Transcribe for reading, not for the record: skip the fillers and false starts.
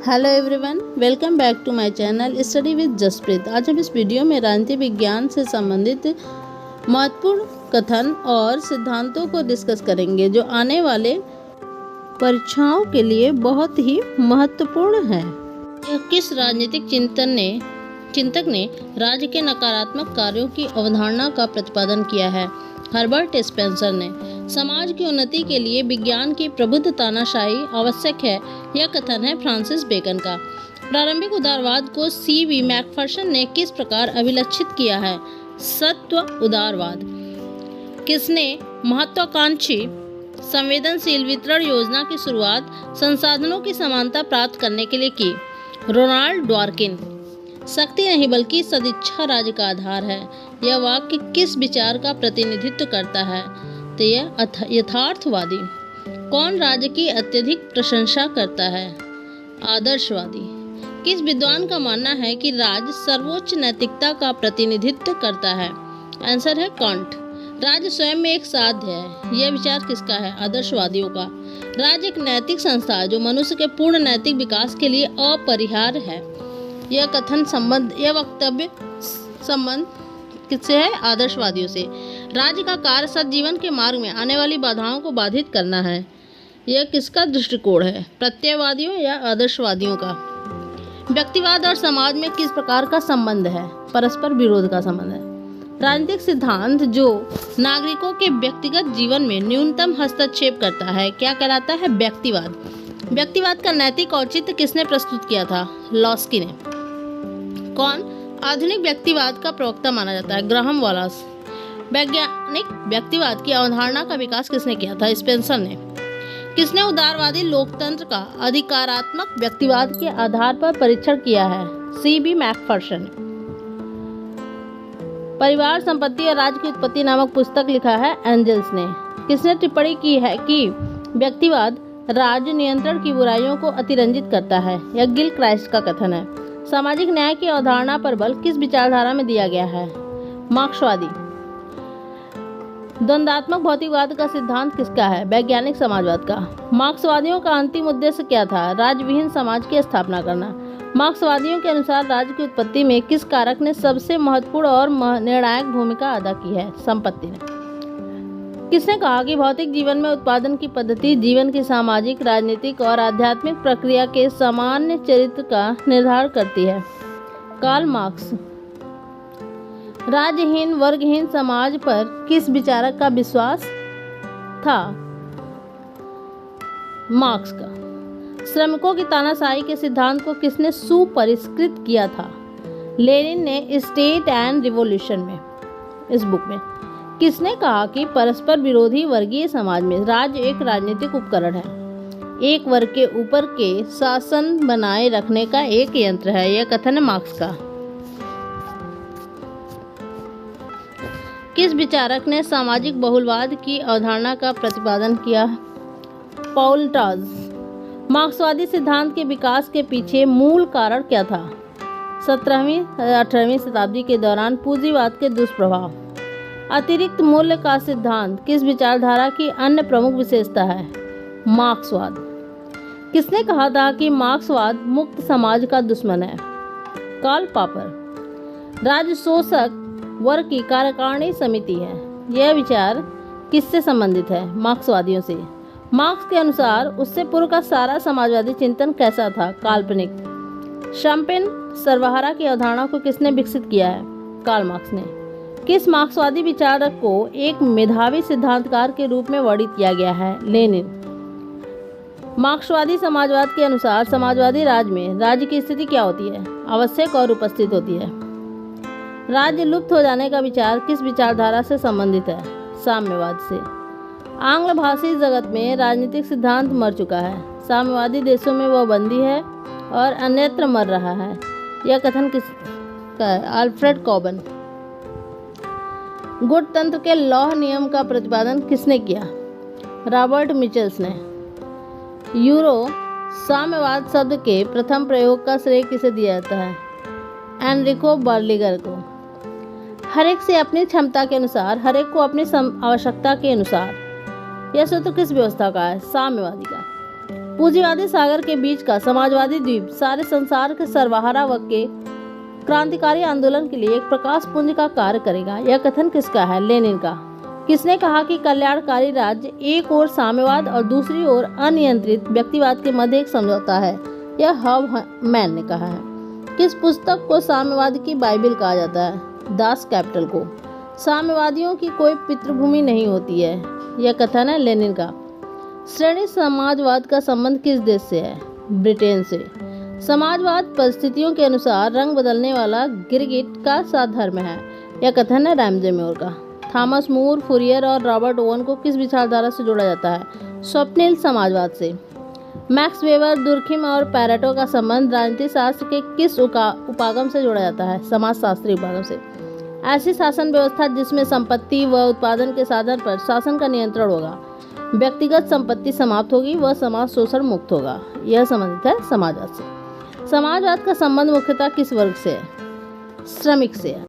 Hello everyone, welcome back to my channel study with Jaspreet. आज हम इस वीडियो में राजनीति विज्ञान से संबंधित महत्वपूर्ण कथन और सिद्धांतों को डिस्कस करेंगे जो आने वाले परीक्षाओं के लिए बहुत ही महत्वपूर्ण है। किस राजनीतिक चिंतक ने राज्य के नकारात्मक कार्यों की अवधारणा का प्रतिपादन किया है? हर्बर्ट स्पेंसर ने। समाज की उन्नति के लिए विज्ञान की प्रबुद्ध तानाशाही आवश्यक है, यह कथन है फ्रांसिस बेकन का। प्रारंभिक उदारवाद को C.V. मैकफर्सन ने किस प्रकार अभिलक्षित किया है? सत्व उदारवाद। किसने महत्वाकांक्षी संवेदनशील वितरण योजना की शुरुआत संसाधनों की समानता प्राप्त करने के लिए की? रोनाल्ड ड्वार्किन। शक्ति नहीं बल्कि सदिच्छा राज्य का आधार है। यह वाक्य किस विचार का प्रतिनिधित्व करता है? तो यह यथार्थवादी। कौन राज्य की अत्यधिक प्रशंसा करता है? आदर्शवादी। किस विद्वान का मानना है कि राज्य सर्वोच्च नैतिकता का प्रतिनिधित्व करता है? आंसर है कांट। राज्य स्वयं में एक साध्य है। यह विचार किसका है? आदर्शवादियों का। राज्य एक नैतिक संस्था है जो मनुष्य के पूर्ण नैतिक विकास के लिए अपरिहार्य है। यह वक्तव्य संबंध किससे है? आदर्शवादियों से। राज्य का कार्य सज्जीवन के मार्ग में आने वाली बाधाओं को बाधित करना है। यह किसका दृष्टिकोण है? प्रत्ययवादियों या आदर्शवादियों का। व्यक्तिवाद और समाज में किस प्रकार का संबंध है? परस्पर विरोध का संबंध है। राजनीतिक सिद्धांत जो नागरिकों के व्यक्तिगत जीवन में न्यूनतम हस्तक्षेप करता है क्या कहलाता है? व्यक्तिवाद। व्यक्तिवाद का नैतिक औचित्य किसने प्रस्तुत किया था? लॉस्की ने। कौन आधुनिक व्यक्तिवाद का प्रवक्ता माना जाता है? Graham Wallace. वैज्ञानिक व्यक्तिवाद की अवधारणा का विकास किसने किया था? स्पेंसर ने। किसने उदारवादी लोकतंत्र का अधिकारात्मक व्यक्तिवाद के आधार पर परीक्षण किया है? C.V. मैकफर्सन। परिवार, संपत्ति और राज्य की उत्पत्ति नामक पुस्तक लिखा है एंजल्स ने। किसने टिप्पणी की है कि व्यक्तिवाद राज्य नियंत्रण की बुराइयों को अतिरंजित करता है? यह गिल क्राइस्ट का कथन है। सामाजिक न्याय की अवधारणा पर बल किस विचारधारा में दिया गया है? मार्क्सवादी। द्वंद्वात्मक भौतिकवाद का सिद्धांत किसका है? वैज्ञानिक समाजवाद का। मार्क्सवादियों का अंतिम उद्देश्य क्या था? राज्यविहीन समाज की स्थापना करना। मार्क्सवादियों के अनुसार राज्य की उत्पत्ति में किस कारक ने सबसे महत्वपूर्ण और निर्णायक भूमिका अदा की है? संपत्ति ने। किसने कहा कि भौतिक जीवन में उत्पादन की पद्धति जीवन की सामाजिक, राजनीतिक और आध्यात्मिक प्रक्रिया के सामान्य चरित्र का निर्धारण करती है? Karl Marx. राज्यहीन वर्गहीन समाज पर किस विचारक का विश्वास था? मार्क्स का। श्रमिकों की तानाशाही के सिद्धांत को किसने सुपरिष्कृत किया था? लेनिन ने स्टेट एंड रिवॉल्यूशन में। इस बुक में किसने कहा कि परस्पर विरोधी वर्गीय समाज में राज्य एक राजनीतिक उपकरण है, एक वर्ग के ऊपर के शासन बनाए रखने का एक यंत्र है? यह कथन है मार्क्स का। किस विचारक ने सामाजिक बहुलवाद की अवधारणा का प्रतिपादन किया? पॉल टॉज। मार्क्सवादी सिद्धांत के विकास के पीछे मूल कारण क्या था? 17वीं-18वीं शताब्दी के दौरान पूंजीवाद के दुष्प्रभाव। अतिरिक्त मूल्य का सिद्धांत किस विचारधारा की अन्य प्रमुख विशेषता है? मार्क्सवाद। किसने कहा था कि मार्क्सवाद मुक्त समाज का दुश्मन है? Karl Popper. राज्य शोषक वर्ग की कार्यकारिणी समिति है। यह विचार किससे संबंधित है? मार्क्सवादियों से। मार्क्स के अनुसार उससे पूर्व का सारा समाजवादी चिंतन कैसा था? काल्पनिक। शम्पेन सर्वहारा की अवधारणा को किसने विकसित किया है? कार्ल मार्क्स ने। किस मार्क्सवादी विचारक को एक मेधावी सिद्धांतकार के रूप में वर्णित किया गया है? लेनिन। मार्क्सवादी समाजवाद के अनुसार समाजवादी राज्य में राज्य की स्थिति क्या होती है? आवश्यक और उपस्थित होती है। राज्य लुप्त हो जाने का विचार किस विचारधारा से संबंधित है? साम्यवाद से। आंग्ल भाषी जगत में राजनीतिक सिद्धांत मर चुका है। साम्यवादी देशों में वह बंदी है और अन्यत्र मर रहा है। यह कथन किसका है? अल्फ्रेड कॉबन। गुणतंत्र के लौह नियम का प्रतिपादन किसने किया? रॉबर्ट मिचेल्स ने। यूरो साम्यवाद शब्द के प्रथम प्रयोग का श्रेय किसे दिया जाता है? एनरिको बर्लिगर को। हर एक से अपनी क्षमता के अनुसार, हर एक को अपनी आवश्यकता के अनुसार। यह सूत्र किस व्यवस्था का है? साम्यवादी का। पूंजीवादी सागर के बीच का समाजवादी द्वीप सारे संसार के सर्वहारा वर्ग के क्रांतिकारी आंदोलन के लिए एक प्रकाश पुंज का कार्य करेगा। यह कथन किसका है? लेनिन का। किसने कहा कि कल्याणकारी राज्य एक ओर साम्यवाद और दूसरी ओर अनियंत्रित व्यक्तिवाद के मध्य एक समझौता है? यह हाफमैन ने कहा है। किस पुस्तक को साम्यवाद की बाइबिल कहा जाता है? दास कैपिटल को। साम्यवादियों की कोई पितृभूमि नहीं होती है, यह कथन है लेनिन का। श्रेणी समाजवाद का संबंध किस देश से है? ब्रिटेन से। समाजवाद परिस्थितियों के अनुसार रंग बदलने वाला गिरगिट का साधर्म है, यह कथन है रैमजे मोर का। थॉमस मूर, फुरियर और रॉबर्ट ओवन को किस विचारधारा से जोड़ा जाता है? स्वप्निल समाजवाद से। मैक्स वेबर, दुर्खिम और पैरेटो का संबंध राजनीति शास्त्र के किस उपागम से जोड़ा जाता है? समाजशास्त्री उपागम से। ऐसी शासन व्यवस्था जिसमें संपत्ति व उत्पादन के साधन पर शासन का नियंत्रण होगा, व्यक्तिगत संपत्ति समाप्त होगी, वह समाज शोषण मुक्त होगा, यह संबंधित है समाजवाद से। समाजवाद का संबंध मुख्यतः किस वर्ग से है? श्रमिक से है।